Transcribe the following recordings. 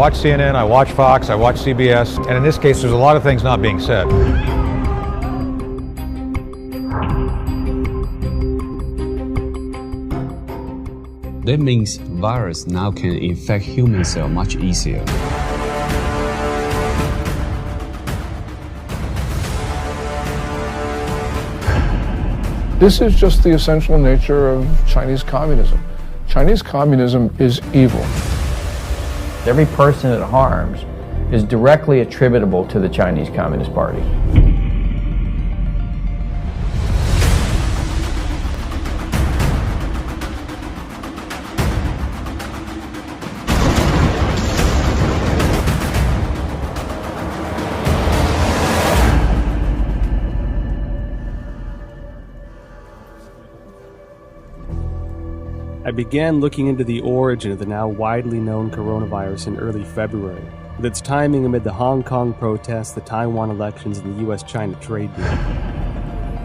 watch CNN, I watch Fox, I watch CBS, and in this case, there's a lot of things not being said. That means virus now can infect human cell much easier. This is just the essential nature of Chinese communism. Chinese communism is evil. Every person it harms is directly attributable to the Chinese Communist Party. I began looking into the origin of the now widely known coronavirus in early February, with its timing amid the Hong Kong protests, the Taiwan elections, and the US-China trade deal.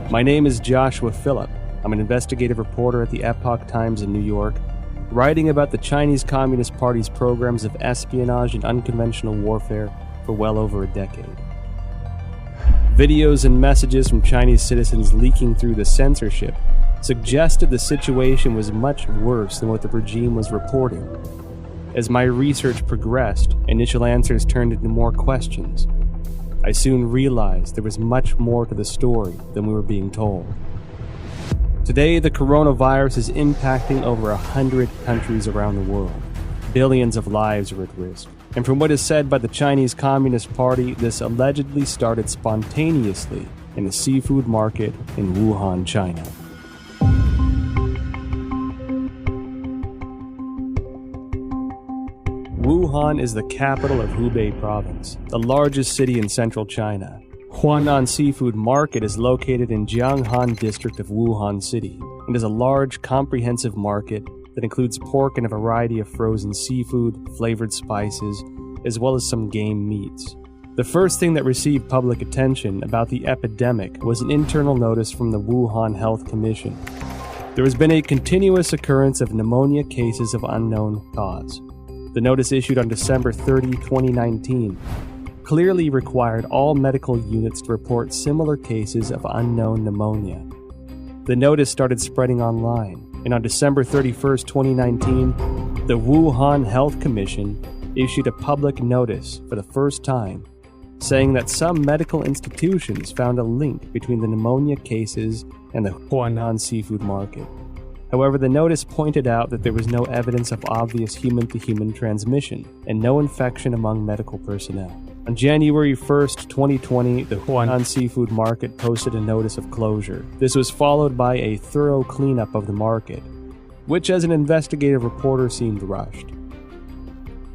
My name is Joshua Phillip. I'm an investigative reporter at the Epoch Times in New York, writing about the Chinese Communist Party's programs of espionage and unconventional warfare for well over a decade. Videos and messages from Chinese citizens leaking through the censorship suggested the situation was much worse than what the regime was reporting. As my research progressed, initial answers turned into more questions. I soon realized there was much more to the story than we were being told. Today, the coronavirus is impacting over 100 countries around the world. Billions of lives are at risk. And from what is said by the Chinese Communist Party, this allegedly started spontaneously in a seafood market in Wuhan, China. Wuhan is the capital of Hubei province, the largest city in central China. Huanan Seafood Market is located in Jianghan district of Wuhan City and is a large, comprehensive market that includes pork and a variety of frozen seafood, flavored spices, as well as some game meats. The first thing that received public attention about the epidemic was an internal notice from the Wuhan Health Commission. There has been a continuous occurrence of pneumonia cases of unknown cause. The notice issued on December 30, 2019, clearly required all medical units to report similar cases of unknown pneumonia. The notice started spreading online, and on December 31, 2019, the Wuhan Health Commission issued a public notice for the first time, saying that some medical institutions found a link between the pneumonia cases and the Huanan seafood market. However, the notice pointed out that there was no evidence of obvious human-to-human transmission and no infection among medical personnel. On January 1, 2020, the Huanan seafood market posted a notice of closure. This was followed by a thorough cleanup of the market, which as an investigative reporter seemed rushed.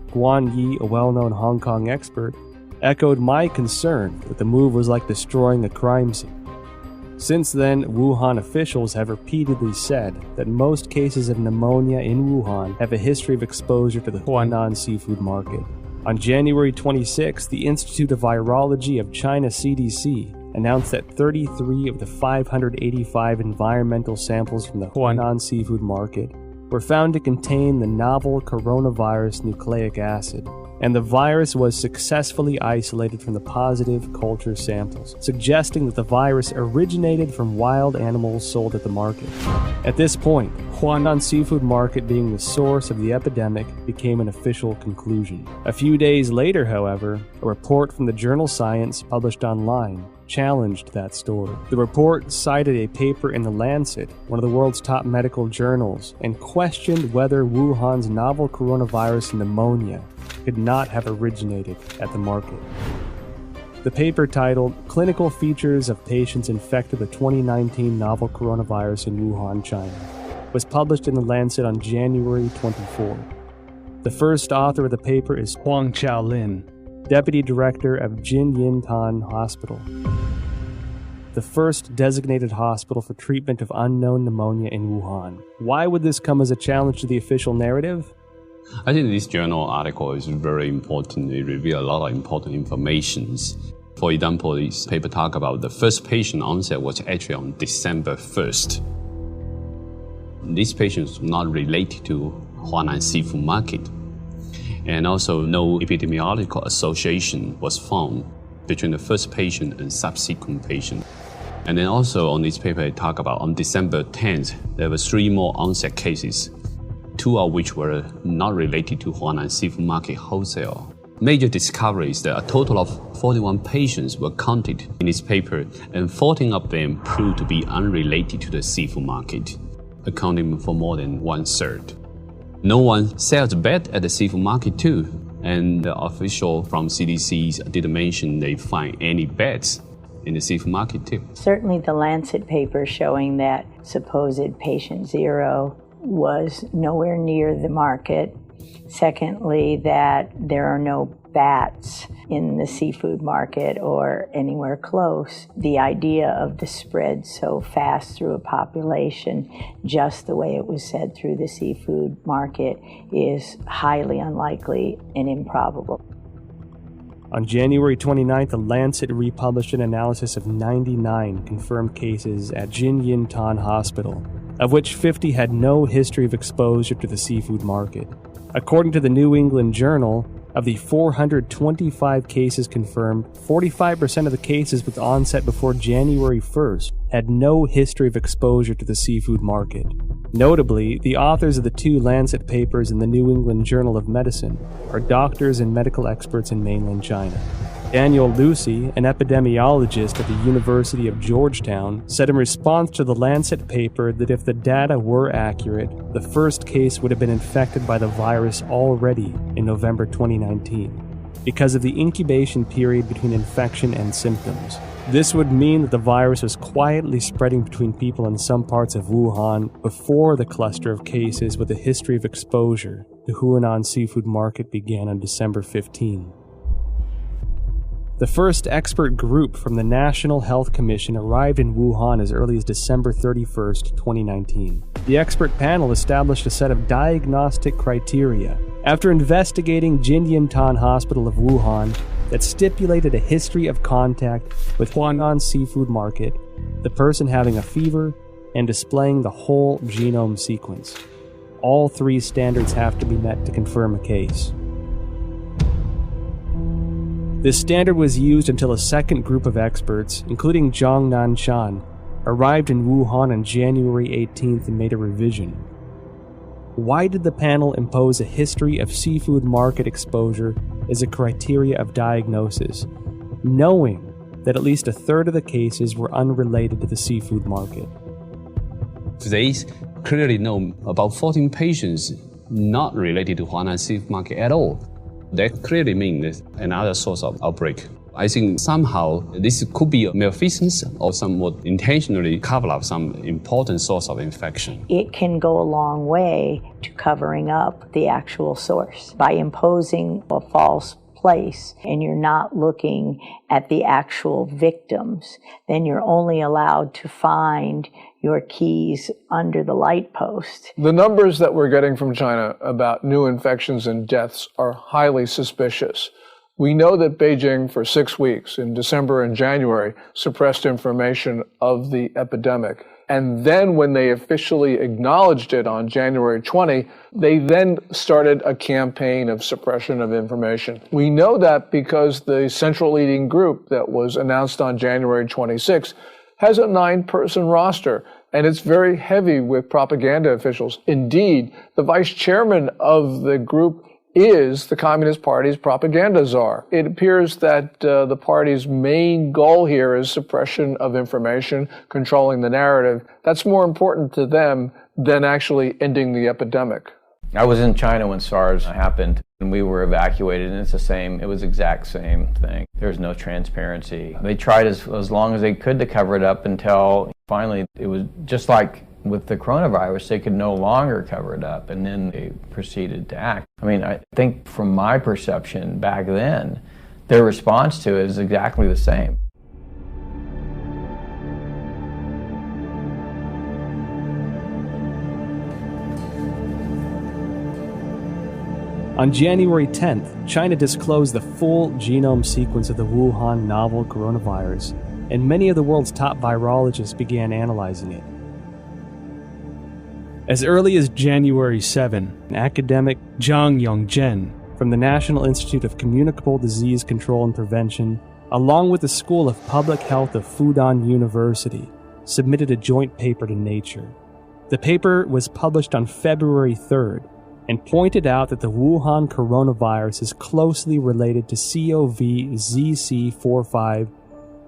Guan Yi, a well-known Hong Kong expert, echoed my concern that the move was like destroying a crime scene. Since then, Wuhan officials have repeatedly said that most cases of pneumonia in Wuhan have a history of exposure to the Huanan seafood market. On January 26, the Institute of Virology of China CDC announced that 33 of the 585 environmental samples from the Huanan seafood market were found to contain the novel coronavirus nucleic acid, and the virus was successfully isolated from the positive culture samples, suggesting that the virus originated from wild animals sold at the market. At this point, Huanan seafood market being the source of the epidemic became an official conclusion. A few days later, however, a report from the journal Science published online challenged that story. The report cited a paper in The Lancet, one of the world's top medical journals, and questioned whether Wuhan's novel coronavirus pneumonia could not have originated at the market. The paper, titled Clinical Features of Patients Infected with 2019 Novel Coronavirus in Wuhan, China, was published in The Lancet on January 24. The first author of the paper is Huang Qiaolin, Deputy Director of Jinyintan Hospital, the first designated hospital for treatment of unknown pneumonia in Wuhan. Why would this come as a challenge to the official narrative? I think this journal article is very important. It reveals a lot of important information. For example, this paper talks about the first patient onset was actually on December 1st. This patient is not related to Huanan seafood market. and also no epidemiological association was found between the first patient and subsequent patient. And then also on this paper, it talk about on December 10th, there were 3 more onset cases, 2 of which were not related to Huanan seafood market wholesale. Major discovery is that a total of 41 patients were counted in this paper, and 14 of them proved to be unrelated to the seafood market, accounting for more than 1/3. No one sells bed at the seafood market too, and the official from CDC didn't mention they find any beds in the seafood market too. Certainly the Lancet paper showing that supposed patient 0 was nowhere near the market. Secondly, that there are no bats in the seafood market or anywhere close. The idea of the spread so fast through a population, just the way it was said through the seafood market, is highly unlikely and improbable. On January 29th, the Lancet republished an analysis of 99 confirmed cases at Jinyintan Hospital, of which 50 had no history of exposure to the seafood market. According to the New England Journal, of the 425 cases confirmed, 45% of the cases with onset before January 1st had no history of exposure to the seafood market. Notably, the authors of the 2 Lancet papers in the New England Journal of Medicine are doctors and medical experts in mainland China. Daniel Lucy, an epidemiologist at the University of Georgetown, said in response to the Lancet paper that if the data were accurate, the first case would have been infected by the virus already in November 2019, because of the incubation period between infection and symptoms. This would mean that the virus was quietly spreading between people in some parts of Wuhan before the cluster of cases with a history of exposure to Huanan seafood market began on December 15. The first expert group from the National Health Commission arrived in Wuhan as early as December 31st, 2019. The expert panel established a set of diagnostic criteria after investigating Jinyintan Hospital of Wuhan that stipulated a history of contact with Huanan seafood market, the person having a fever, and displaying the whole genome sequence. All 3 standards have to be met to confirm a case. This standard was used until a second group of experts, including Zhang Nanshan, arrived in Wuhan on January 18th and made a revision. Why did the panel impose a history of seafood market exposure as a criteria of diagnosis, knowing that at least 1/3 of the cases were unrelated to the seafood market? They clearly know about 14 patients not related to Huanan seafood market at all. That clearly means another source of outbreak. I think somehow this could be a malfeasance or somewhat intentionally cover up some important source of infection. It can go a long way to covering up the actual source by imposing a false place and you're not looking at the actual victims. Then you're only allowed to find your keys under the light post. The numbers that we're getting from China about new infections and deaths are highly suspicious. We know that Beijing, for 6 weeks in December and January, suppressed information of the epidemic. And then when they officially acknowledged it on January 20, they then started a campaign of suppression of information. We know that because the Central Leading Group that was announced on January 26 has a 9-person roster, and it's very heavy with propaganda officials. Indeed, the vice chairman of the group is the Communist Party's propaganda czar. It appears that the party's main goal here is suppression of information, controlling the narrative. That's more important to them than actually ending the epidemic. I was in China when SARS happened, and we were evacuated, and it was exact same thing. There was no transparency. They tried as long as they could to cover it up until finally it was just like with the coronavirus, they could no longer cover it up, and then they proceeded to act. I mean, I think from my perception back then, their response to it is exactly the same. On January 10th, China disclosed the full genome sequence of the Wuhan novel coronavirus, and many of the world's top virologists began analyzing it. As early as January 7, academic Zhang Yongzhen from the National Institute of Communicable Disease Control and Prevention, along with the School of Public Health of Fudan University, submitted a joint paper to Nature. The paper was published on February 3rd and pointed out that the Wuhan coronavirus is closely related to CoV-ZC45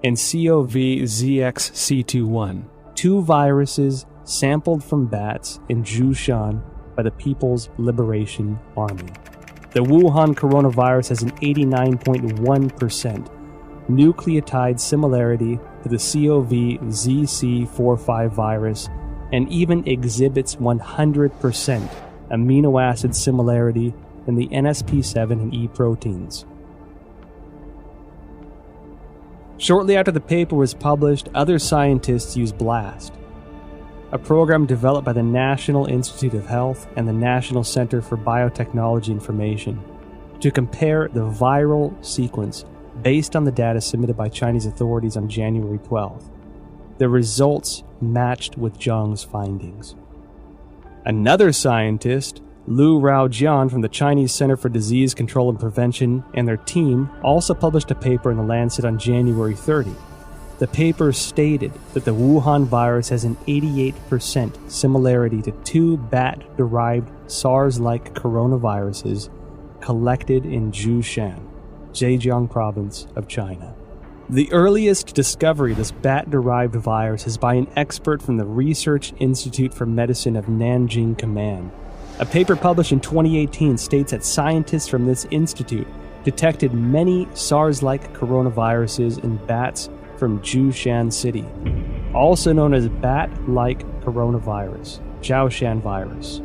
and CoV-ZXC21, two viruses sampled from bats in Zhoushan by the People's Liberation Army. The Wuhan coronavirus has an 89.1% nucleotide similarity to the CoV-ZC45 virus and even exhibits 100% amino acid similarity in the NSP7 and E proteins. Shortly after the paper was published, other scientists used BLAST, a program developed by the National Institute of Health and the National Center for Biotechnology Information, to compare the viral sequence based on the data submitted by Chinese authorities on January 12th. The results matched with Zhang's findings. Another scientist, Lu Raojian from the Chinese Center for Disease Control and Prevention, and their team also published a paper in The Lancet on January 30. The paper stated that the Wuhan virus has an 88% similarity to two bat-derived SARS-like coronaviruses collected in Zhoushan, Zhejiang province of China. The earliest discovery of this bat-derived virus is by an expert from the Research Institute for Medicine of Nanjing Command. A paper published in 2018 states that scientists from this institute detected many SARS-like coronaviruses in bats from Zhoushan City, also known as bat-like coronavirus, Zhoushan virus.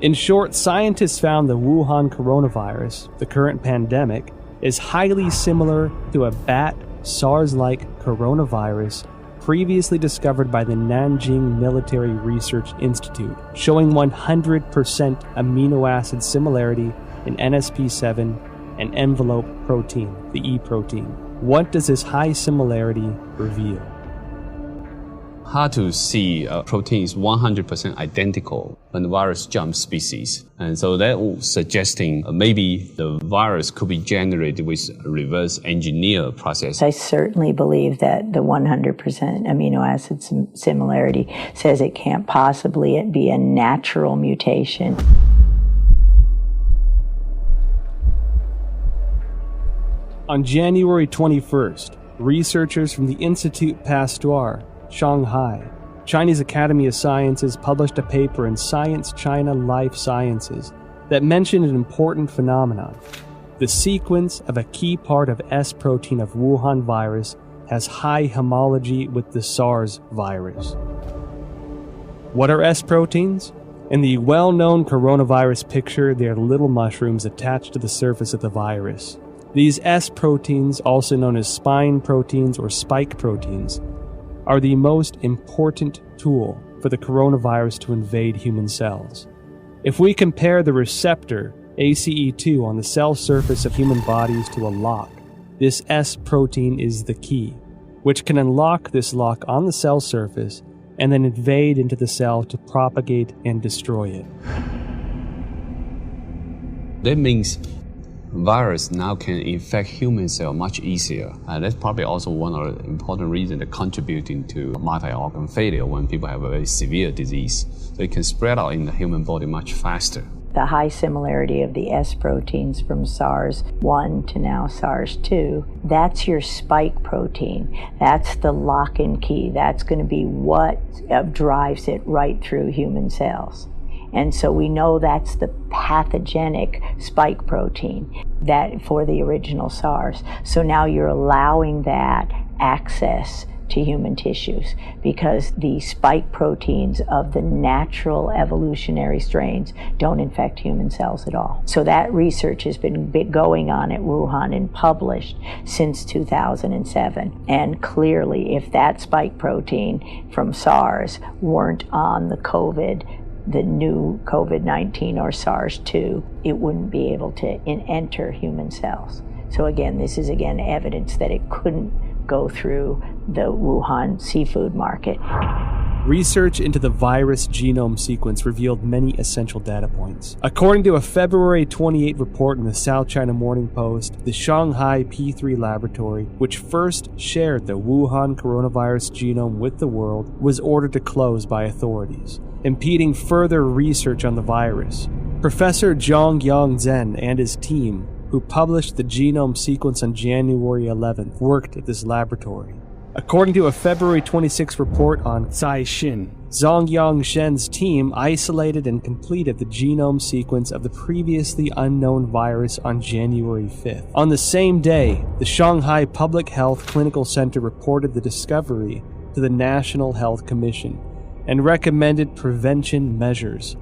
In short, scientists found the Wuhan coronavirus, the current pandemic, is highly similar to a bat SARS-like coronavirus previously discovered by the Nanjing Military Research Institute, showing 100% amino acid similarity in NSP7 and envelope protein, the E protein. What does this high similarity reveal? Hard to see a protein is 100% identical when the virus jumps species. And so that suggesting maybe the virus could be generated with a reverse engineer process. I certainly believe that the 100% amino acid similarity says it can't possibly be a natural mutation. On January 21st, researchers from the Institut Pasteur, Shanghai, Chinese Academy of Sciences published a paper in Science China Life Sciences that mentioned an important phenomenon. The sequence of a key part of S protein of Wuhan virus has high homology with the SARS virus. What are S proteins? In the well-known coronavirus picture, they are little mushrooms attached to the surface of the virus. These S proteins, also known as spine proteins or spike proteins, are the most important tool for the coronavirus to invade human cells. If we compare the receptor, ACE2, on the cell surface of human bodies to a lock, this S protein is the key, which can unlock this lock on the cell surface and then invade into the cell to propagate and destroy it. That means virus now can infect human cell much easier. That's probably also one of the important reasons that contributing to multi-organ failure when people have a very severe disease. So it can spread out in the human body much faster. The high similarity of the S proteins from SARS-1 to now SARS-2, that's your spike protein. That's the lock and key. That's going to be what drives it right through human cells. And so we know that's the pathogenic spike protein that for the original SARS. So now you're allowing that access to human tissues because the spike proteins of the natural evolutionary strains don't infect human cells at all. So that research has been going on at Wuhan and published since 2007. And clearly, if that spike protein from SARS weren't on the new COVID-19 or SARS-2, it wouldn't be able to enter human cells. So again, this is evidence that it couldn't go through the Wuhan seafood market. Research into the virus genome sequence revealed many essential data points. According to a February 28 report in the South China Morning Post, the Shanghai P3 laboratory, which first shared the Wuhan coronavirus genome with the world, was ordered to close by authorities, impeding further research on the virus. Professor Zhongyang Zhen and his team, who published the genome sequence on January 11th, worked at this laboratory. According to a February 26 report on Caixin, Zhongyang Zhen's team isolated and completed the genome sequence of the previously unknown virus on January 5th. On the same day, the Shanghai Public Health Clinical Center reported the discovery to the National Health Commission and recommended prevention measures.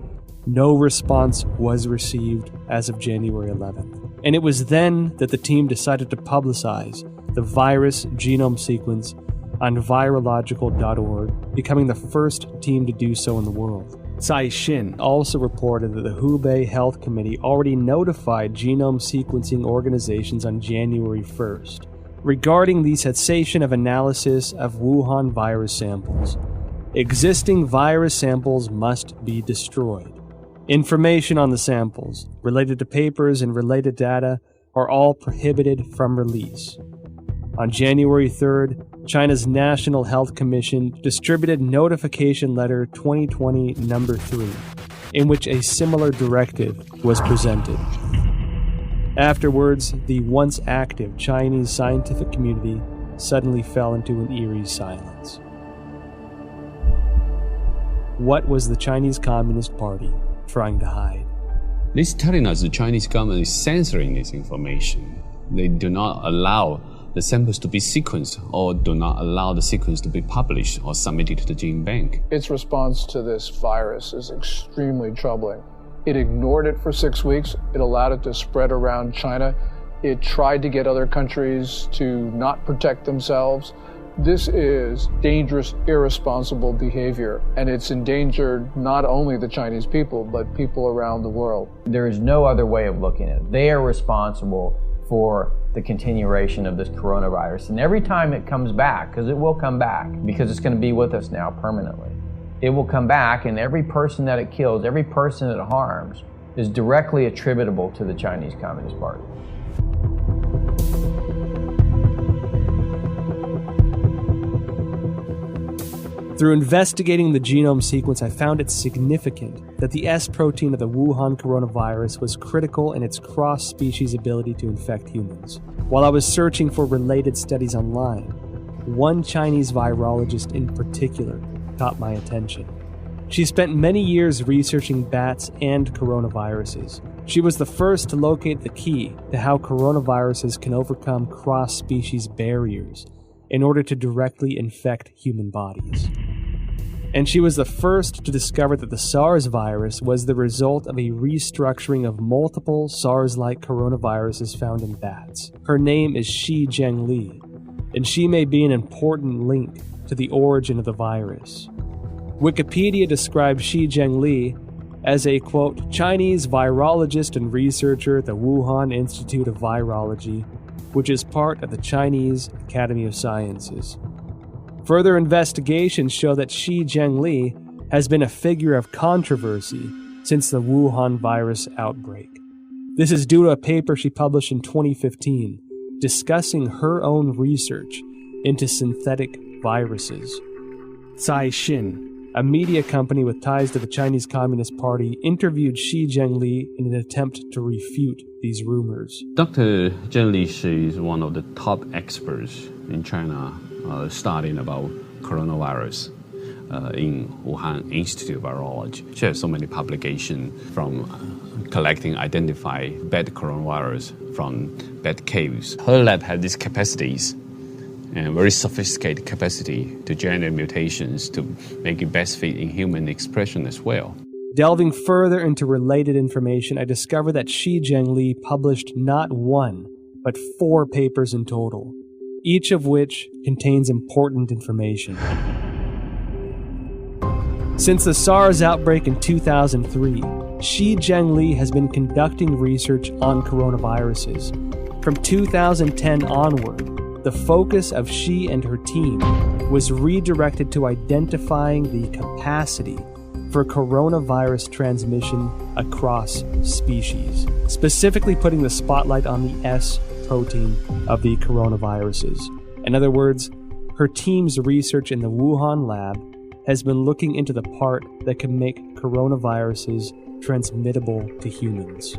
No response was received as of January 11th. And it was then that the team decided to publicize the virus genome sequence on virological.org, becoming the first team to do so in the world. Caixin also reported that the Hubei Health Committee already notified genome sequencing organizations on January 1st regarding the cessation of analysis of Wuhan virus samples. Existing virus samples must be destroyed. Information on the samples, related to papers and related data, are all prohibited from release. On January 3rd, China's National Health Commission distributed Notification Letter 2020 No. 3, in which a similar directive was presented. Afterwards, the once active Chinese scientific community suddenly fell into an eerie silence. What was the Chinese Communist Party trying to hide? This is telling us the Chinese government is censoring this information. They do not allow the samples to be sequenced or do not allow the sequence to be published or submitted to the gene bank. Its response to this virus is extremely troubling. It ignored it for 6 weeks. It allowed it to spread around China. It tried to get other countries to not protect themselves. This is dangerous, irresponsible behavior, and it's endangered not only the Chinese people, but people around the world. There is no other way of looking at it. They are responsible for the continuation of this coronavirus. And every time it comes back, because it will come back, because it's going to be with us now permanently, it will come back, and every person that it kills, every person that it harms, is directly attributable to the Chinese Communist Party. Through investigating the genome sequence, I found it significant that the S protein of the Wuhan coronavirus was critical in its cross-species ability to infect humans. While I was searching for related studies online, one Chinese virologist in particular caught my attention. She spent many years researching bats and coronaviruses. She was the first to locate the key to how coronaviruses can overcome cross-species barriers in order to directly infect human bodies. And she was the first to discover that the SARS virus was the result of a restructuring of multiple SARS-like coronaviruses found in bats. Her name is Shi Zhengli, and she may be an important link to the origin of the virus. Wikipedia describes Shi Zhengli as a, quote, Chinese virologist and researcher at the Wuhan Institute of Virology, which is part of the Chinese Academy of Sciences. Further investigations show that Shi Zhengli has been a figure of controversy since the Wuhan virus outbreak. This is due to a paper she published in 2015 discussing her own research into synthetic viruses. Caixin, a media company with ties to the Chinese Communist Party, interviewed Shi Zhengli in an attempt to refute these rumors. Dr. Zhengli, she is one of the top experts in China studying about coronavirus in Wuhan Institute of Virology. She has so many publications from collecting, identify bad coronavirus from bad caves. Her lab had these capacities and very sophisticated capacity to generate mutations to make it best fit in human expression as well. Delving further into related information, I discovered that Shi Zhengli published not one, but 4 papers in total, each of which contains important information. Since the SARS outbreak in 2003, Shi Zhengli has been conducting research on coronaviruses. From 2010 onward, The focus of she and her team was redirected to identifying the capacity for coronavirus transmission across species, specifically putting the spotlight on the S protein of the coronaviruses. In other words, her team's research in the Wuhan lab has been looking into the part that can make coronaviruses transmittable to humans.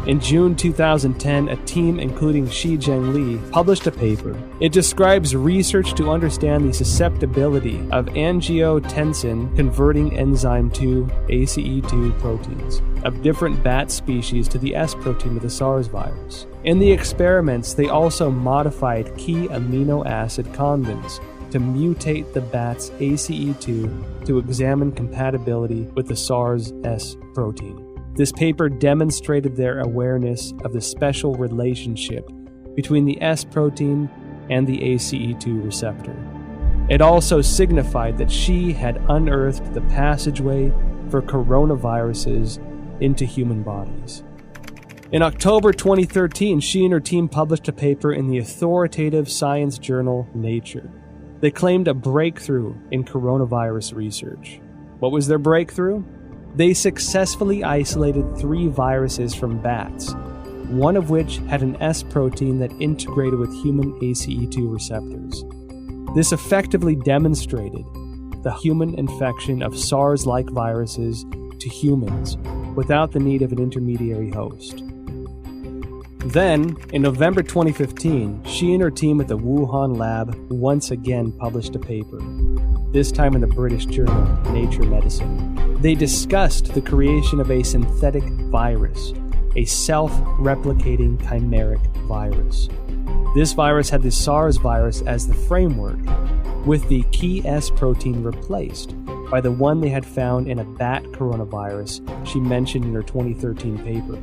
In June 2010, a team including Shi Zhengli published a paper. It describes research to understand the susceptibility of angiotensin-converting enzyme 2, ACE2 proteins, of different bat species to the S protein of the SARS virus. In the experiments, they also modified key amino acid convents to mutate the bat's ACE2 to examine compatibility with the SARS S protein. This paper demonstrated their awareness of the special relationship between the S protein and the ACE2 receptor. It also signified that she had unearthed the passageway for coronaviruses into human bodies. In October 2013, she and her team published a paper in the authoritative science journal Nature. They claimed a breakthrough in coronavirus research. What was their breakthrough? They successfully isolated 3 viruses from bats, one of which had an S protein that integrated with human ACE2 receptors. This effectively demonstrated the human infection of SARS-like viruses to humans without the need of an intermediary host. Then, in November 2015, she and her team at the Wuhan lab once again published a paper, this time in the British journal Nature Medicine. They discussed the creation of a synthetic virus, a self-replicating chimeric virus. This virus had the SARS virus as the framework, with the key S protein replaced by the one they had found in a bat coronavirus she mentioned in her 2013 paper.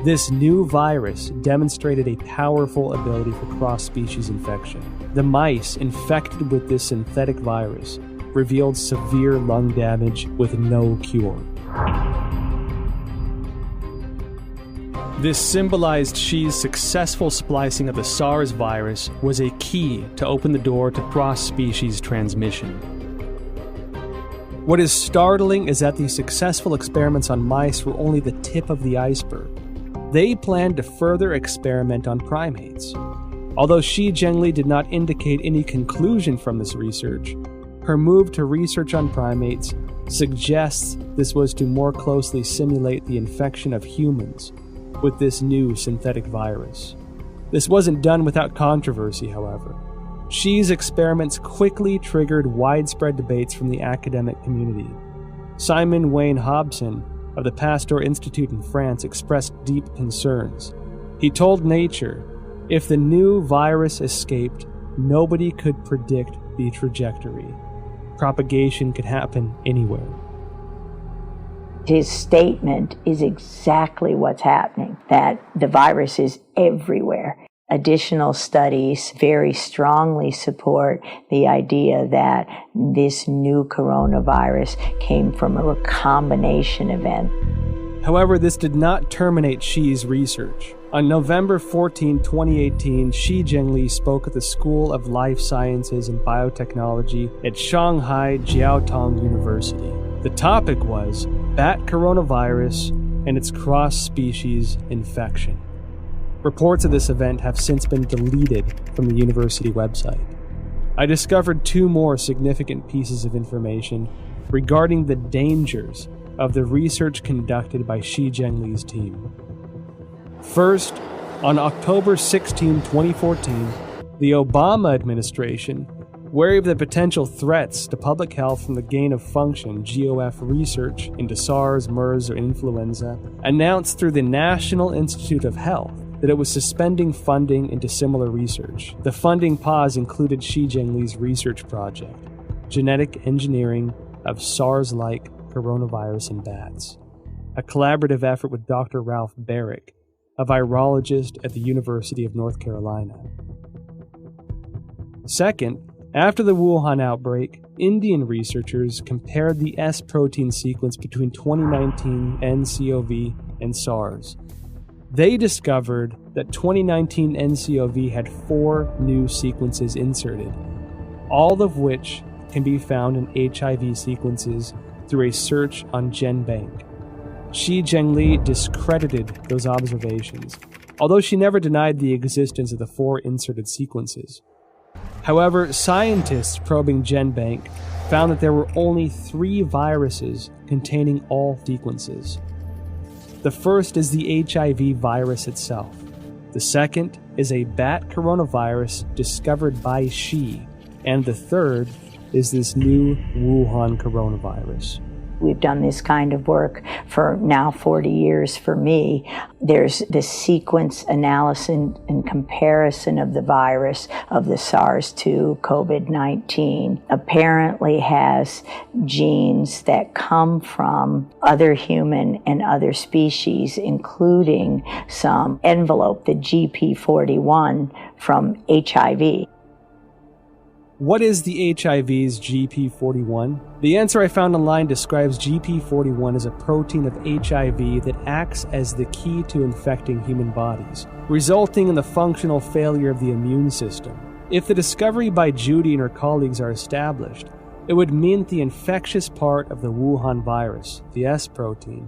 This new virus demonstrated a powerful ability for cross-species infection. The mice infected with this synthetic virus revealed severe lung damage with no cure. This symbolized Xi's successful splicing of the SARS virus was a key to open the door to cross-species transmission. What is startling is that these successful experiments on mice were only the tip of the iceberg. They planned to further experiment on primates. Although Shi Zhengli did not indicate any conclusion from this research, her move to research on primates suggests this was to more closely simulate the infection of humans with this new synthetic virus. This wasn't done without controversy, however. Xi's experiments quickly triggered widespread debates from the academic community. Simon Wayne Hobson of the Pasteur Institute in France expressed deep concerns. He told Nature, if the new virus escaped, nobody could predict the trajectory. Propagation could happen anywhere. His statement is exactly what's happening, that the virus is everywhere. Additional studies very strongly support the idea that this new coronavirus came from a recombination event. However, this did not terminate Xi's research. On November 14, 2018, Shi Zhengli spoke at the School of Life Sciences and Biotechnology at Shanghai Jiaotong University. The topic was bat coronavirus and its cross-species infection. Reports of this event have since been deleted from the university website. I discovered 2 more significant pieces of information regarding the dangers of the research conducted by Shi Zhengli's team. First, on October 16, 2014, the Obama administration, wary of the potential threats to public health from the gain-of-function GOF research into SARS, MERS, or influenza, announced through the National Institute of Health that it was suspending funding into similar research. The funding pause included Shi Zhengli's research project, Genetic Engineering of SARS-like Coronavirus in Bats, a collaborative effort with Dr. Ralph Barrick, a virologist at the University of North Carolina. Second, after the Wuhan outbreak, Indian researchers compared the S protein sequence between 2019 nCoV and SARS. They discovered that 2019 NCOV had 4 new sequences inserted, all of which can be found in HIV sequences through a search on GenBank. Shi Zhengli discredited those observations, although she never denied the existence of the 4 inserted sequences. However, scientists probing GenBank found that there were only 3 viruses containing all sequences. The first is the HIV virus itself. The second is a bat coronavirus discovered by Shi. And the third is this new Wuhan coronavirus. We've done this kind of work for now 40 years for me. There's this sequence analysis and comparison of the virus of the SARS-2 COVID-19 apparently has genes that come from other human and other species, including some envelope, the GP41 from HIV. What is the HIV's GP41? The answer I found online describes GP41 as a protein of HIV that acts as the key to infecting human bodies, resulting in the functional failure of the immune system. If the discovery by Judy and her colleagues are established, it would mean that the infectious part of the Wuhan virus, the S protein,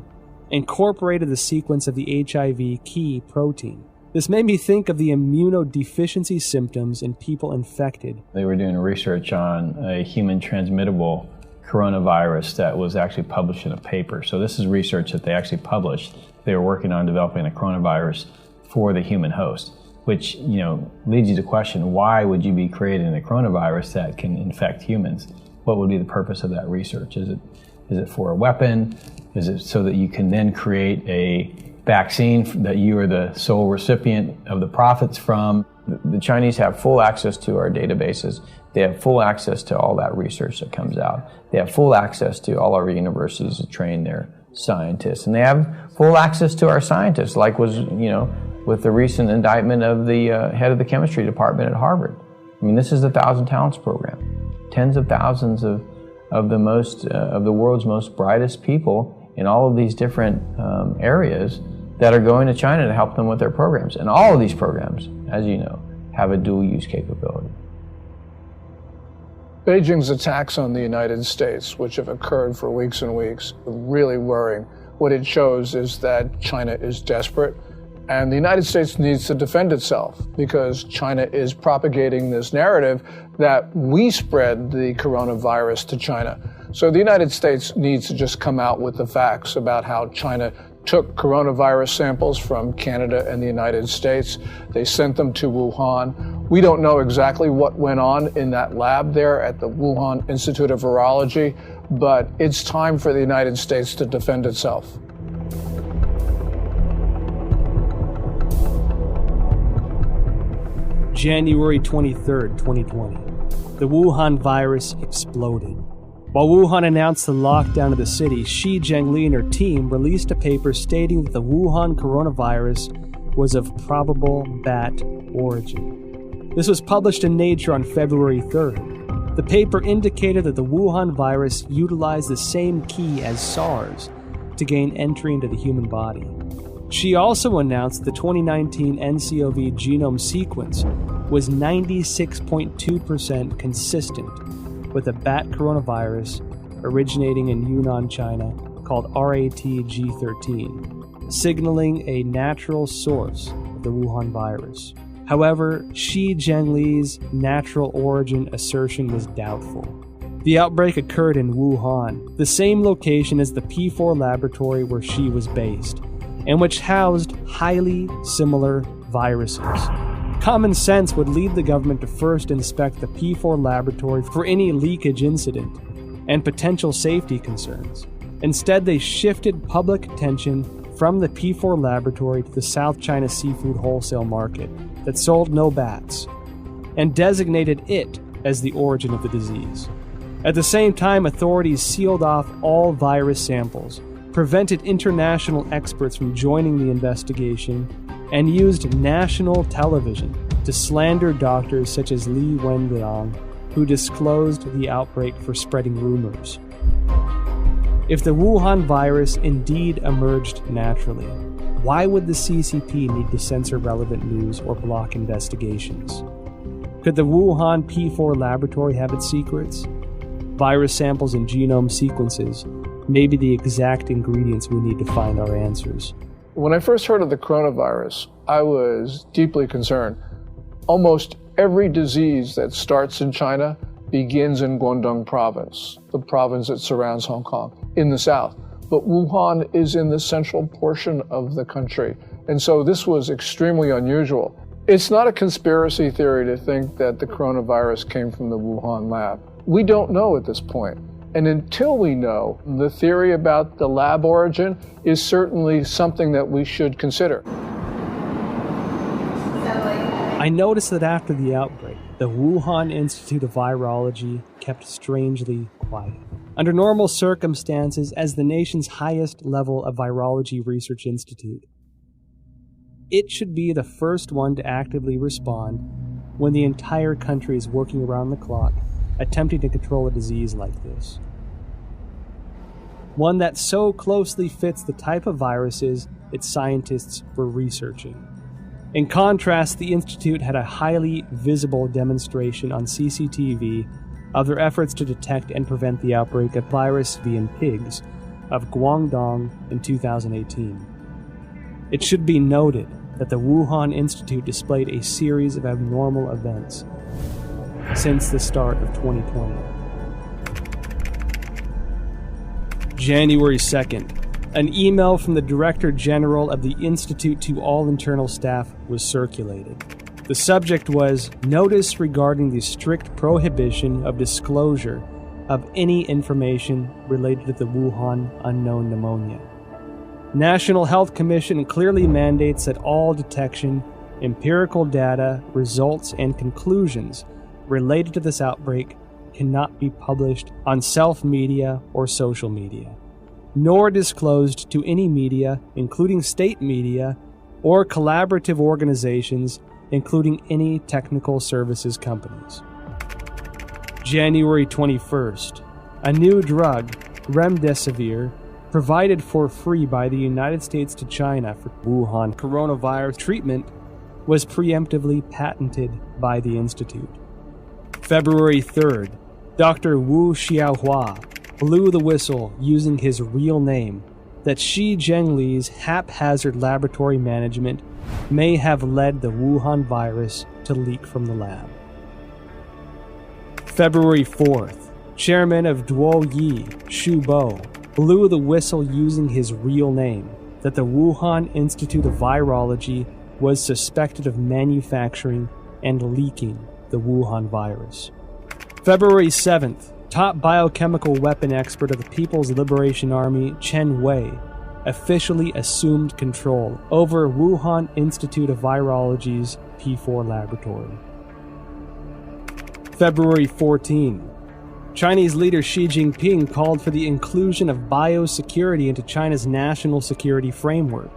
incorporated the sequence of the HIV key protein. This made me think of the immunodeficiency symptoms in people infected. They were doing research on a human transmittable coronavirus that was actually published in a paper. So this is research that they actually published. They were working on developing a coronavirus for the human host, which, leads you to question, why would you be creating a coronavirus that can infect humans? What would be the purpose of that research? Is it for a weapon? Is it so that you can then create a vaccine that you are the sole recipient of the profits from? The Chinese have full access to our databases. They have full access to all that research that comes out. They have full access to all our universities to train their scientists. And they have full access to our scientists, like was, with the recent indictment of the head of the chemistry department at Harvard. I mean, this is the 1,000 Talents program. Tens of thousands of the world's most brightest people in all of these different areas that are going to China to help them with their programs. And all of these programs, as you know, have a dual use capability. Beijing's attacks on the United States, which have occurred for weeks and weeks, are really worrying. What it shows is that China is desperate, and the United States needs to defend itself because China is propagating this narrative that we spread the coronavirus to China. So the United States needs to just come out with the facts about how China took coronavirus samples from Canada and the United States. They sent them to Wuhan. We don't know exactly what went on in that lab there at the Wuhan Institute of Virology, but it's time for the United States to defend itself. January 23rd, 2020. The Wuhan virus exploded. While Wuhan announced the lockdown of the city, Shi Zhengli and her team released a paper stating that the Wuhan coronavirus was of probable bat origin. This was published in Nature on February 3rd. The paper indicated that the Wuhan virus utilized the same key as SARS to gain entry into the human body. She also announced the 2019 NCOV genome sequence was 96.2% consistent with a bat coronavirus originating in Yunnan, China, called RATG13, signaling a natural source of the Wuhan virus. However, Shi Zhengli's natural origin assertion was doubtful. The outbreak occurred in Wuhan, the same location as the P4 laboratory where Shi was based, and which housed highly similar viruses. Common sense would lead the government to first inspect the P4 laboratory for any leakage incident and potential safety concerns. Instead, they shifted public attention from the P4 laboratory to the South China seafood wholesale market that sold no bats, and designated it as the origin of the disease. At the same time, authorities sealed off all virus samples, prevented international experts from joining the investigation, and used national television to slander doctors such as Li Wenliang, who disclosed the outbreak for spreading rumors. If the Wuhan virus indeed emerged naturally, Why would the CCP need to censor relevant news or block investigations? Could the Wuhan P4 laboratory have its secrets? Virus samples and genome sequences may be the exact ingredients we need to find our answers. When I first heard of the coronavirus, I was deeply concerned. Almost every disease that starts in China begins in Guangdong province, the province that surrounds Hong Kong, in the south. But Wuhan is in the central portion of the country. And so this was extremely unusual. It's not a conspiracy theory to think that the coronavirus came from the Wuhan lab. We don't know at this point. And until we know, the theory about the lab origin is certainly something that we should consider. I noticed that after the outbreak, the Wuhan Institute of Virology kept strangely quiet. Under normal circumstances, as the nation's highest level of virology research institute, it should be the first one to actively respond when the entire country is working around the clock, attempting to control a disease like this. One that so closely fits the type of viruses its scientists were researching. In contrast, the Institute had a highly visible demonstration on CCTV of their efforts to detect and prevent the outbreak of virus V in pigs of Guangdong in 2018. It should be noted that the Wuhan Institute displayed a series of abnormal events since the start of 2020. January 2nd, an email from the Director General of the Institute to all internal staff was circulated. The subject was notice regarding the strict prohibition of disclosure of any information related to the Wuhan unknown pneumonia. National Health Commission clearly mandates that all detection, empirical data, results, and conclusions related to this outbreak cannot be published on self-media or social media, nor disclosed to any media, including state media, or collaborative organizations, including any technical services companies. January 21st, a new drug, remdesivir, provided for free by the United States to China for Wuhan coronavirus treatment, was preemptively patented by the Institute. February 3rd, Dr. Wu Xiaohua blew the whistle using his real name that Xi Zhengli's haphazard laboratory management may have led the Wuhan virus to leak from the lab. February 4th, Chairman of Duoyi, Xu Bo, blew the whistle using his real name that the Wuhan Institute of Virology was suspected of manufacturing and leaking the Wuhan virus. February 7th, top biochemical weapon expert of the People's Liberation Army, Chen Wei, officially assumed control over Wuhan Institute of Virology's P4 laboratory. February 14, Chinese leader Xi Jinping called for the inclusion of biosecurity into China's national security framework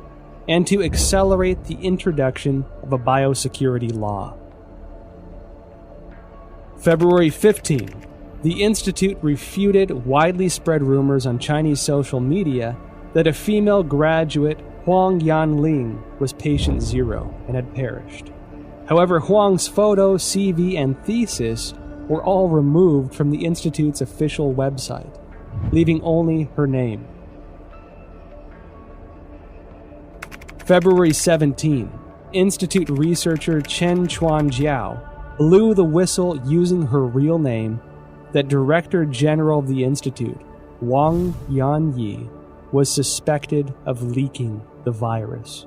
and to accelerate the introduction of a biosecurity law. February 15, the Institute refuted widely spread rumors on Chinese social media that a female graduate, Huang Yanling, was patient zero and had perished. However, Huang's photo, CV, and thesis were all removed from the Institute's official website, leaving only her name. February 17, Institute researcher Chen Chuanjiao blew the whistle using her real name that Director General of the Institute, Wang Yanyi, was suspected of leaking the virus.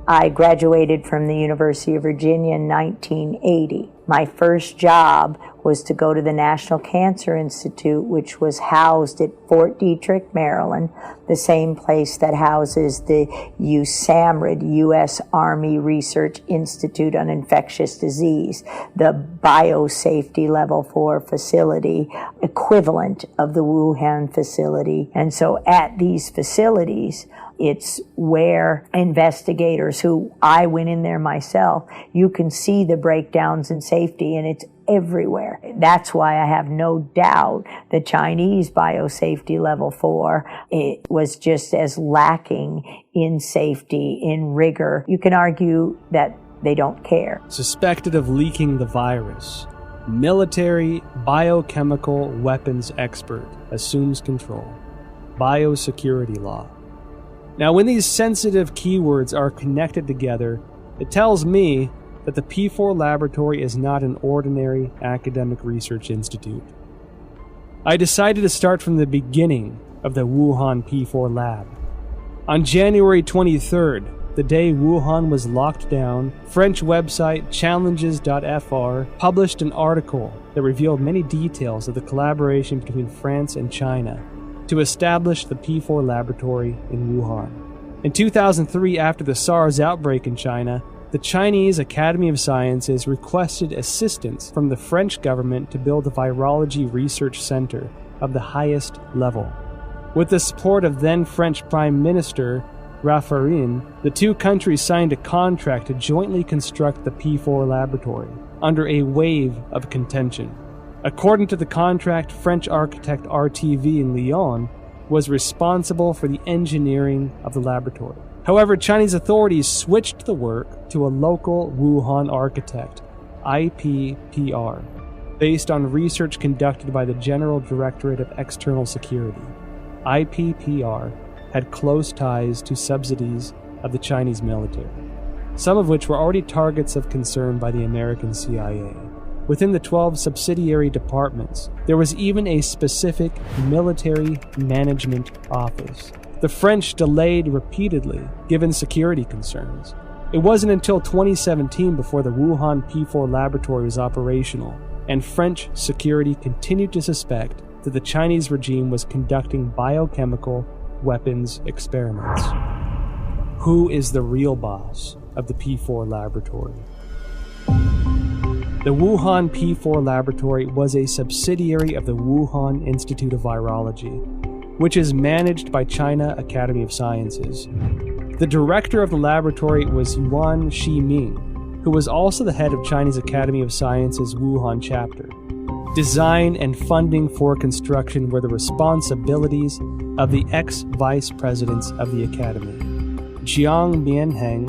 I graduated from the University of Virginia in 1980. My first job was to go to the National Cancer Institute, which was housed at Fort Detrick, Maryland, the same place that houses the USAMRIID, U.S. Army Research Institute on Infectious Disease, the biosafety level 4 facility, equivalent of the Wuhan facility. And so at these facilities, it's where investigators, who I went in there myself, you can see the breakdowns in safety, and it's everywhere. That's why I have no doubt the Chinese biosafety level 4, it was just as lacking in safety, in rigor. You can argue that they don't care. Suspected of leaking the virus, military biochemical weapons expert assumes control. Biosecurity law. Now, when these sensitive keywords are connected together, it tells me that the P4 laboratory is not an ordinary academic research institute. I decided to start from the beginning of the Wuhan P4 lab. On January 23rd, the day Wuhan was locked down, French website challenges.fr published an article that revealed many details of the collaboration between France and China to establish the P4 laboratory in Wuhan. In 2003, after the SARS outbreak in China, the Chinese Academy of Sciences requested assistance from the French government to build a virology research center of the highest level. With the support of then French Prime Minister Raffarin, the two countries signed a contract to jointly construct the P4 laboratory under a wave of contention. According to the contract, French architect RTV in Lyon was responsible for the engineering of the laboratory. However, Chinese authorities switched the work to a local Wuhan architect, IPPR, based on research conducted by the General Directorate of External Security. IPPR had close ties to subsidies of the Chinese military, some of which were already targets of concern by the American CIA. Within the 12 subsidiary departments, there was even a specific military management office. The French delayed repeatedly, given security concerns. It wasn't until 2017 before the Wuhan P4 laboratory was operational, and French security continued to suspect that the Chinese regime was conducting biochemical weapons experiments. Who is the real boss of the P4 laboratory? The Wuhan P4 laboratory was a subsidiary of the Wuhan Institute of Virology, which is managed by China Academy of Sciences. The director of the laboratory was Yuan Shiming, who was also the head of Chinese Academy of Sciences Wuhan chapter. Design and funding for construction were the responsibilities of the ex-vice presidents of the academy, Jiang Mianheng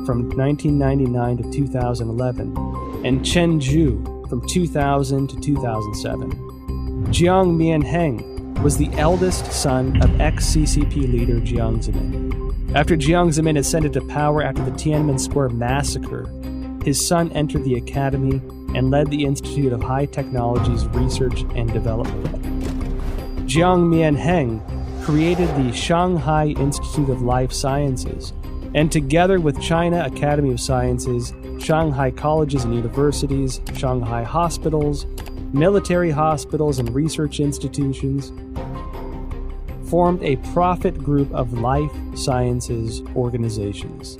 from 1999 to 2011, and Chen Zhu from 2000 to 2007. Jiang Mianheng was the eldest son of ex-CCP leader Jiang Zemin. After Jiang Zemin ascended to power after the Tiananmen Square massacre, his son entered the academy and led the Institute of High Technologies Research and Development. Jiang Mianheng created the Shanghai Institute of Life Sciences, and together with China Academy of Sciences, Shanghai colleges and universities, Shanghai hospitals, military hospitals, and research institutions, formed a profit group of life sciences organizations.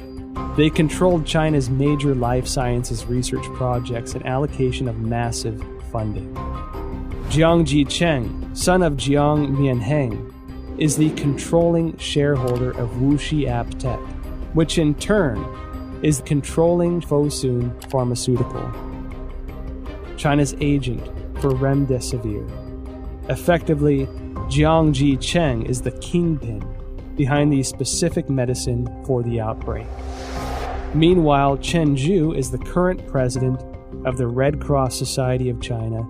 They controlled China's major life sciences research projects and allocation of massive funding. Jiang Jicheng, son of Jiang Mianheng, is the controlling shareholder of Wuxi AppTech, which in turn is controlling Fosun Pharmaceutical, China's agent for Remdesivir. Effectively, Jiang Jicheng is the kingpin behind the specific medicine for the outbreak. Meanwhile, Chen Zhu is the current president of the Red Cross Society of China,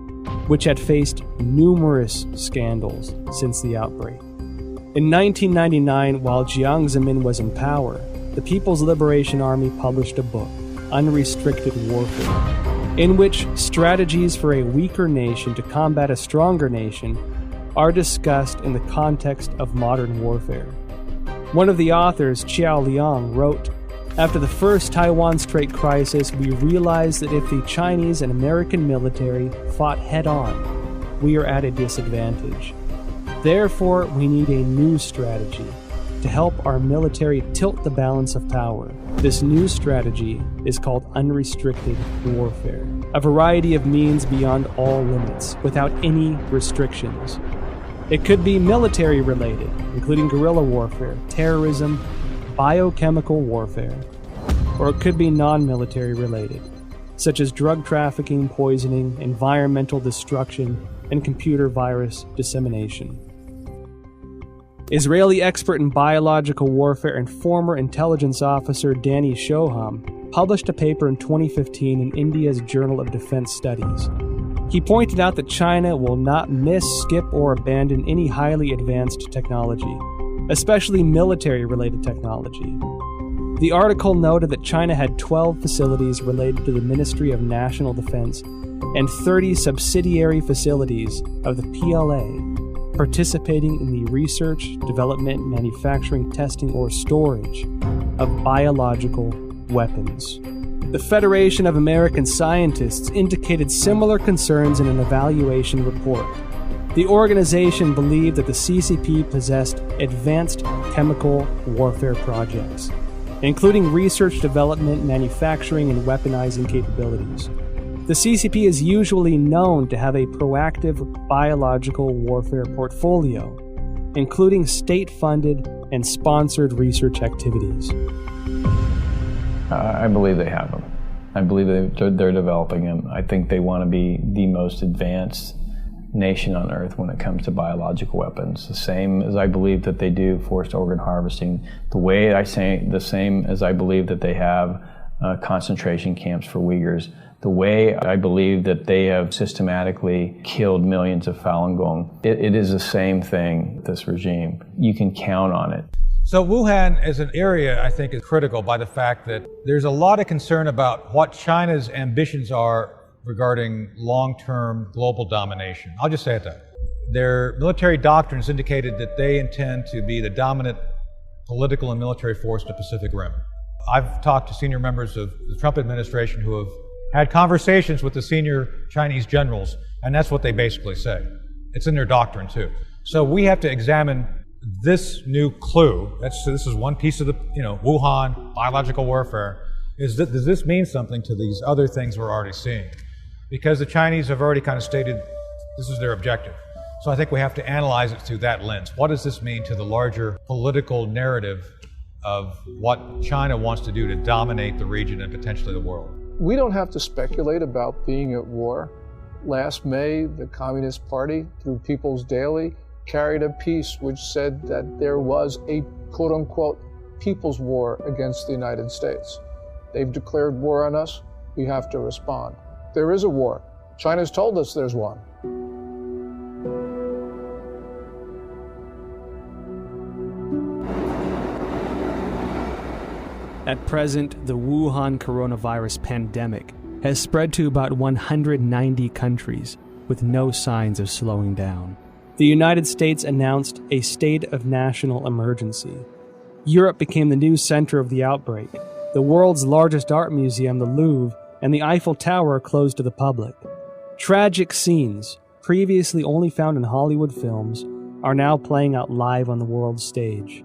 which had faced numerous scandals since the outbreak. In 1999, while Jiang Zemin was in power, the People's Liberation Army published a book, Unrestricted Warfare, in which strategies for a weaker nation to combat a stronger nation are discussed in the context of modern warfare. One of the authors, Qiao Liang, wrote, "After the first Taiwan Strait crisis, we realized that if the Chinese and American military fought head-on, we are at a disadvantage. Therefore, we need a new strategy to help our military tilt the balance of power. This new strategy is called unrestricted warfare, a variety of means beyond all limits, without any restrictions. It could be military related, including guerrilla warfare, terrorism, biochemical warfare, or it could be non-military related, such as drug trafficking, poisoning, environmental destruction, and computer virus dissemination. Israeli expert in biological warfare and former intelligence officer Danny Shoham published a paper in 2015 in India's Journal of Defense Studies. He pointed out that China will not miss, skip, or abandon any highly advanced technology, especially military-related technology. The article noted that China had 12 facilities related to the Ministry of National Defense and 30 subsidiary facilities of the PLA participating in the research, development, manufacturing, testing, or storage of biological weapons. The Federation of American Scientists indicated similar concerns in an evaluation report. The organization believed that the CCP possessed advanced chemical warfare projects, including research, development, manufacturing, and weaponizing capabilities. The CCP is usually known to have a proactive biological warfare portfolio, including state-funded and sponsored research activities. I believe they have them. I believe they're developing them. I think they want to be the most advanced nation on earth when it comes to biological weapons. The same as I believe that they do forced organ harvesting. The same as I believe that they have concentration camps for Uyghurs. The way I believe that they have systematically killed millions of Falun Gong. It is the same thing, this regime. You can count on it. So Wuhan as an area, I think, is critical by the fact that there's a lot of concern about what China's ambitions are regarding long-term global domination. I'll just say it that. Their military doctrines indicated that they intend to be the dominant political and military force in the Pacific Rim. I've talked to senior members of the Trump administration who have had conversations with the senior Chinese generals, and that's what they basically say. It's in their doctrine, too. So we have to examine this new clue. This is one piece of the, Wuhan, biological warfare. Does this mean something to these other things we're already seeing? Because the Chinese have already kind of stated this is their objective. So I think we have to analyze it through that lens. What does this mean to the larger political narrative of what China wants to do to dominate the region and potentially the world? We don't have to speculate about being at war. Last May, the Communist Party, through People's Daily, carried a piece which said that there was a quote-unquote people's war against the United States. They've declared war on us. We have to respond. There is a war. China's told us there's one. At present, the Wuhan coronavirus pandemic has spread to about 190 countries with no signs of slowing down. The United States announced a state of national emergency. Europe became the new center of the outbreak. The world's largest art museum, the Louvre, and the Eiffel Tower closed to the public. Tragic scenes, previously only found in Hollywood films, are now playing out live on the world stage.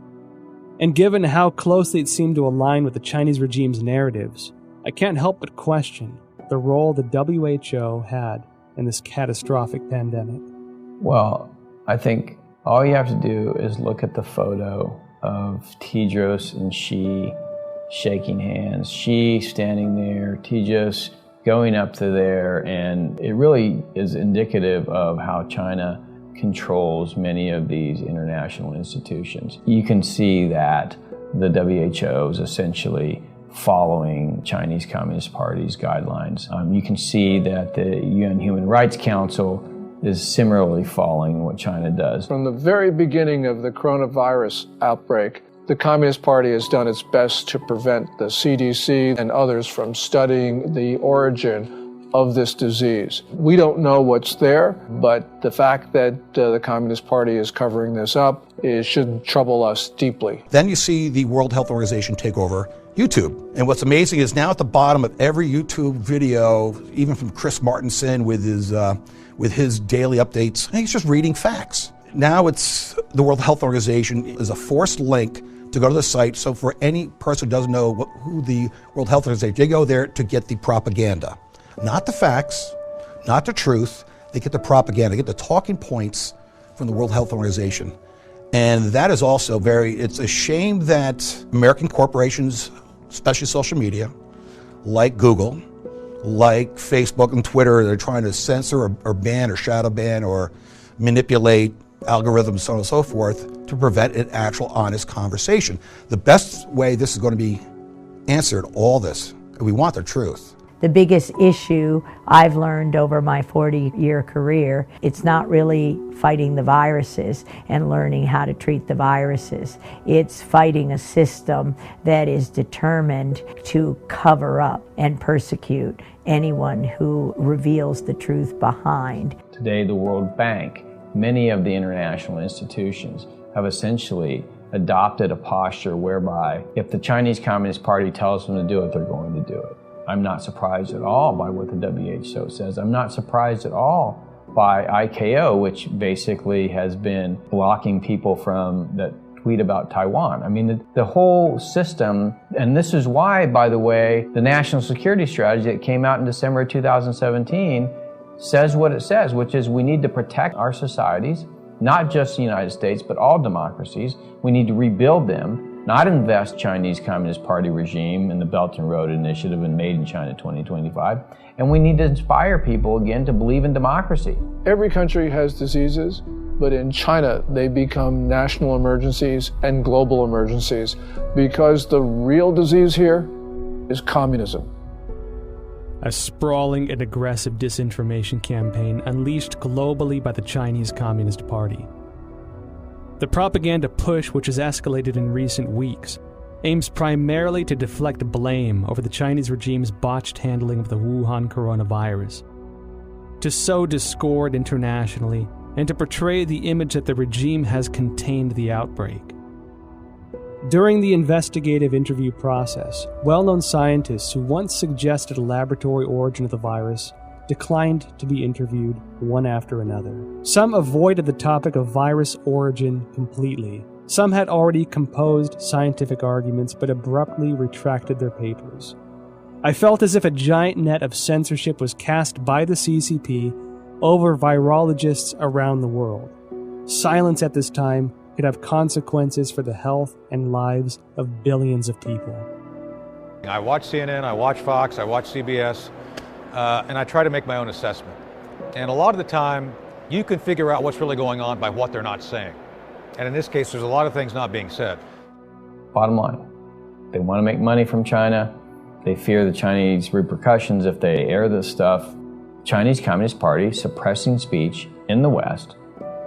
And given how closely it seemed to align with the Chinese regime's narratives, I can't help but question the role the WHO had in this catastrophic pandemic. Well, I think all you have to do is look at the photo of Tedros and Xi shaking hands, Xi standing there, Tedros going up to there, and it really is indicative of how China controls many of these international institutions. You can see that the WHO is essentially following Chinese Communist Party's guidelines. You can see that the UN Human Rights Council is similarly following what China does. From the very beginning of the coronavirus outbreak, the Communist Party has done its best to prevent the CDC and others from studying the origin of this disease. We don't know what's there, but the fact that the Communist Party is covering this up should trouble us deeply. Then you see the World Health Organization take over YouTube. And what's amazing is now at the bottom of every YouTube video, even from Chris Martenson with his daily updates, he's just reading facts. Now it's the World Health Organization is a forced link to go to the site. So for any person who doesn't know who the World Health Organization, they go there to get the propaganda. Not the facts, not the truth. They get the propaganda, they get the talking points from the World Health Organization. And that is also it's a shame that American corporations, especially social media, like Google, like Facebook and Twitter, they're trying to censor or ban or shadow ban or manipulate algorithms, so on and so forth, to prevent an actual honest conversation. The best way this is going to be answered, all this, we want the truth. The biggest issue I've learned over my 40-year career, it's not really fighting the viruses and learning how to treat the viruses. It's fighting a system that is determined to cover up and persecute anyone who reveals the truth behind. Today, the World Bank, many of the international institutions have essentially adopted a posture whereby if the Chinese Communist Party tells them to do it, they're going to do it. I'm not surprised at all by what the WHO says. I'm not surprised at all by ICAO, which basically has been blocking people from that tweet about Taiwan. I mean, the whole system, and this is why, by the way, the national security strategy that came out in December 2017 says what it says, which is we need to protect our societies, not just the United States, but all democracies. We need to rebuild them, not invest Chinese Communist Party regime in the Belt and Road Initiative and Made in China 2025. And we need to inspire people again to believe in democracy. Every country has diseases, but in China, they become national emergencies and global emergencies because the real disease here is communism. A sprawling and aggressive disinformation campaign unleashed globally by the Chinese Communist Party. The propaganda push, which has escalated in recent weeks, aims primarily to deflect blame over the Chinese regime's botched handling of the Wuhan coronavirus, to sow discord internationally, and to portray the image that the regime has contained the outbreak. During the investigative interview process, well-known scientists who once suggested a laboratory origin of the virus declined to be interviewed one after another. Some avoided the topic of virus origin completely. Some had already composed scientific arguments but abruptly retracted their papers. I felt as if a giant net of censorship was cast by the CCP over virologists around the world. Silence at this time could have consequences for the health and lives of billions of people. I watch CNN, I watch Fox, I watch CBS, and I try to make my own assessment. And a lot of the time, you can figure out what's really going on by what they're not saying. And in this case, there's a lot of things not being said. Bottom line, they want to make money from China. They fear the Chinese repercussions if they air this stuff. Chinese Communist Party suppressing speech in the West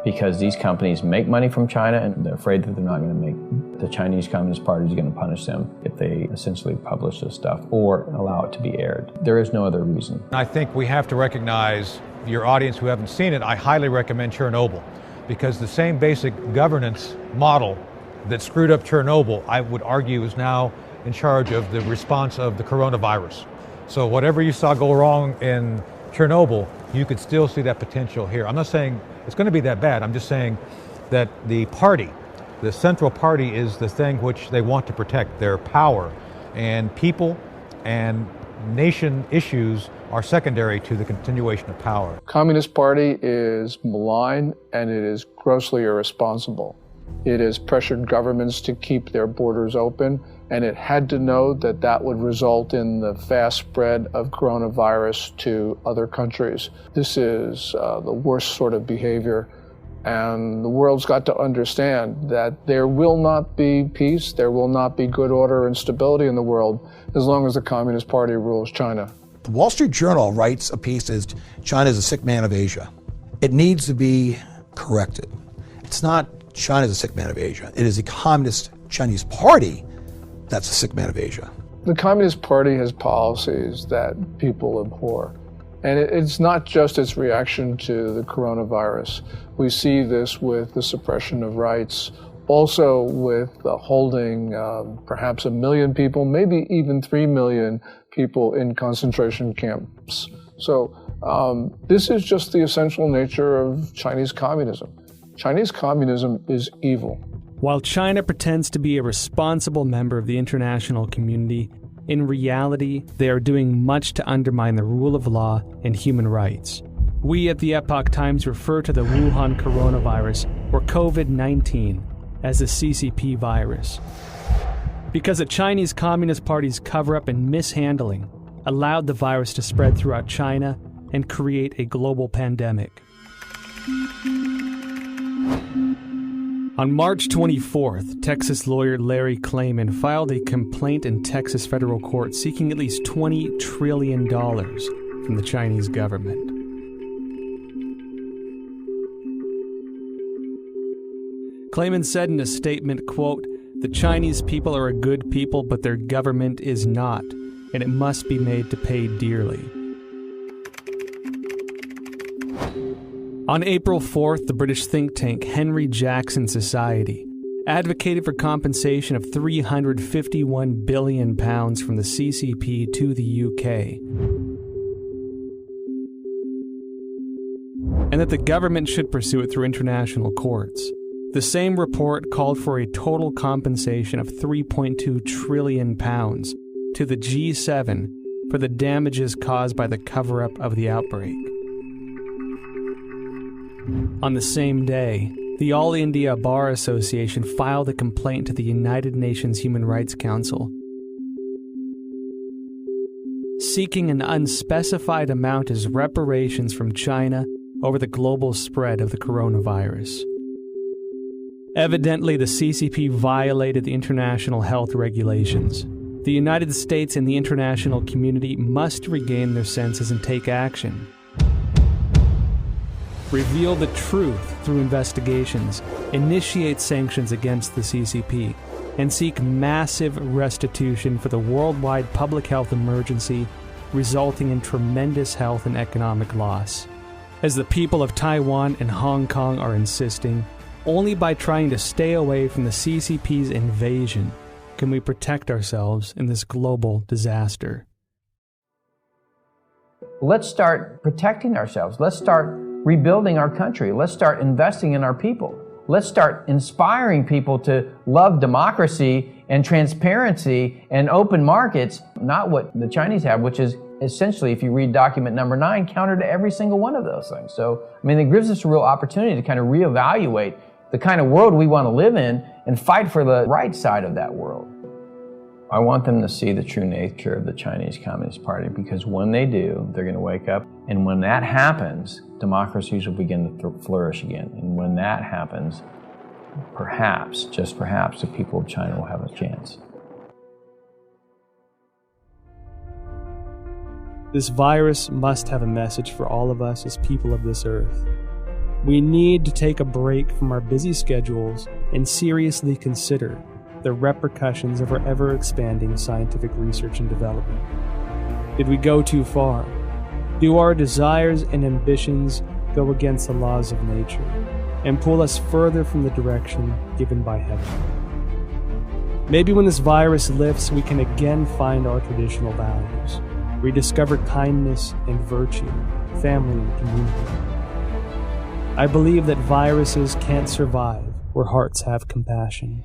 because these companies make money from China and they're afraid that they're not going to make, the Chinese Communist Party is going to punish them if they essentially publish this stuff or allow it to be aired. There is no other reason. I think we have to recognize, your audience who haven't seen it, I highly recommend Chernobyl, because the same basic governance model that screwed up Chernobyl, I would argue, is now in charge of the response of the coronavirus. So whatever you saw go wrong in Chernobyl, you could still see that potential here. I'm not saying it's going to be that bad. I'm just saying that the party, the central party, is the thing which they want to protect, their power. And people and nation issues are secondary to the continuation of power. Communist Party is malign and it is grossly irresponsible. It has pressured governments to keep their borders open, and it had to know that that would result in the fast spread of coronavirus to other countries. This is the worst sort of behavior, and the world's got to understand that there will not be peace, there will not be good order and stability in the world as long as the Communist Party rules China. The Wall Street Journal writes a piece as China is a sick man of Asia. It needs to be corrected. It's not China is a sick man of Asia. It is the Communist Chinese Party that's a sick man of Asia. The Communist Party has policies that people abhor. And it's not just its reaction to the coronavirus. We see this with the suppression of rights, also with holding perhaps 1 million people, maybe even 3 million people in concentration camps. So this is just the essential nature of Chinese communism. Chinese communism is evil. While China pretends to be a responsible member of the international community, in reality, they are doing much to undermine the rule of law and human rights. We at the Epoch Times refer to the Wuhan coronavirus, or COVID-19, as the CCP virus. Because the Chinese Communist Party's cover-up and mishandling allowed the virus to spread throughout China and create a global pandemic. On March 24th, Texas lawyer Larry Klayman filed a complaint in Texas federal court seeking at least $20 trillion from the Chinese government. Klayman said in a statement, quote, "The Chinese people are a good people, but their government is not, and it must be made to pay dearly." On April 4th, the British think tank Henry Jackson Society advocated for compensation of £351 billion from the CCP to the UK, and that the government should pursue it through international courts. The same report called for a total compensation of £3.2 trillion to the G7 for the damages caused by the cover-up of the outbreak. On the same day, the All India Bar Association filed a complaint to the United Nations Human Rights Council, seeking an unspecified amount as reparations from China over the global spread of the coronavirus. Evidently, the CCP violated the international health regulations. The United States and the international community must regain their senses and take action. Reveal the truth through investigations, initiate sanctions against the CCP, and seek massive restitution for the worldwide public health emergency resulting in tremendous health and economic loss. As the people of Taiwan and Hong Kong are insisting, only by trying to stay away from the CCP's invasion can we protect ourselves in this global disaster. Let's start protecting ourselves. Let's start rebuilding our country. Let's start investing in our people. Let's start inspiring people to love democracy and transparency and open markets, not what the Chinese have, which is essentially, if you read document number 9, counter to every single one of those things. So, I mean, it gives us a real opportunity to kind of reevaluate the kind of world we want to live in and fight for the right side of that world. I want them to see the true nature of the Chinese Communist Party, because when they do, they're going to wake up. And when that happens, democracies will begin to flourish again. And when that happens, perhaps, just perhaps, the people of China will have a chance. This virus must have a message for all of us as people of this earth. We need to take a break from our busy schedules and seriously consider the repercussions of our ever-expanding scientific research and development. Did we go too far? Do our desires and ambitions go against the laws of nature and pull us further from the direction given by heaven? Maybe when this virus lifts, we can again find our traditional values, rediscover kindness and virtue, family and community. I believe that viruses can't survive where hearts have compassion.